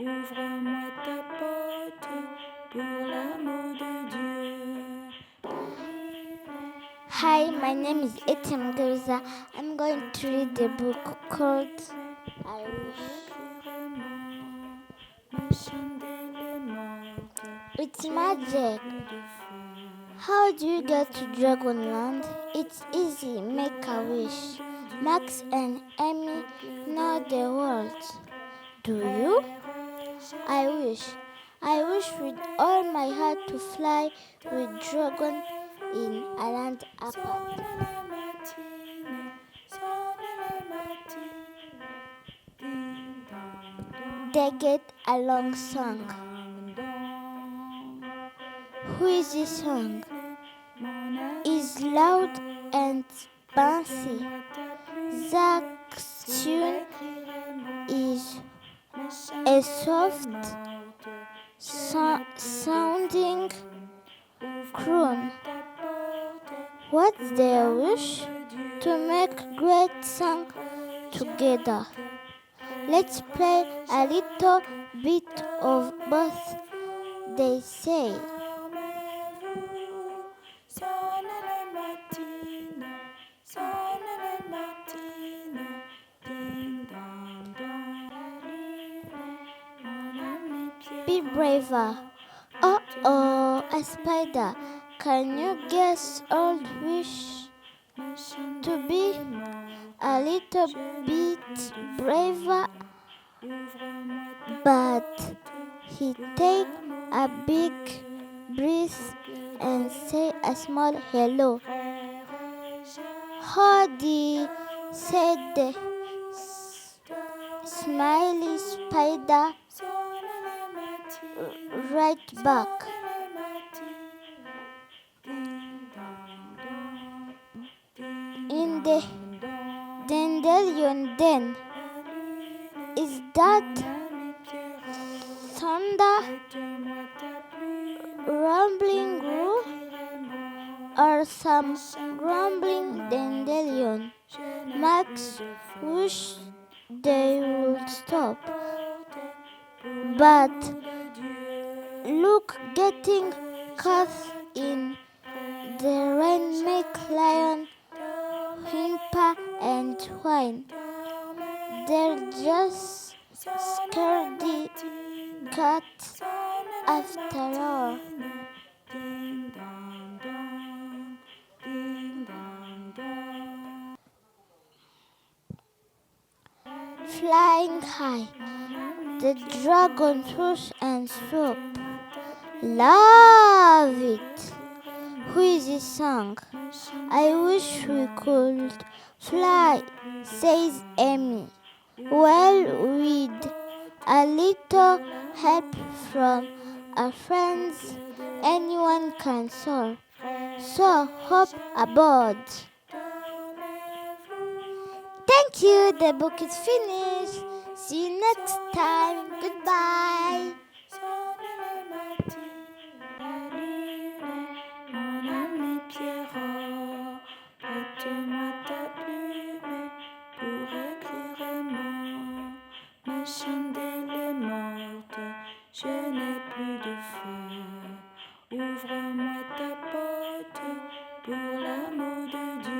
Ouvre-moi ta porte pour l'amour de Dieu. Hi, my name is Etia. I'm going to read the book called I Wish. It's magic. How do you get to Dragonland? It's easy. Make a wish. Max and Amy know the world. Do you? I wish. I wish with all my heart to fly with dragon in a land apart. They get a long song. Who is this song? Is loud and bouncy. Zach's tune is a soft sounding croon. What's their wish? To make great song together. Let's play a little bit of both, they say. Be braver. Oh, a spider. Can you guess old wish? To be a little bit braver, but he take a big breath and say a small hello. Howdy, said the smiley spider right back. In the dandelion den. Is that thunder rumbling roof or some grumbling dandelion? Max wished they would stop, but look, getting caught in the rain make lion whimper and whine. They're just scaredy cats after all. Flying high, the dragon swoosh and swoop. Love it! Who is this song? I wish we could fly, says Amy. Well, with a little help from our friends, anyone can soar. So hop aboard. Thank you. The book is finished. See you next time. Goodbye. Prête-moi ta plume pour écrire un mot. Ma chandelle est morte, je n'ai plus de feu. Ouvre-moi ta porte pour l'amour de Dieu.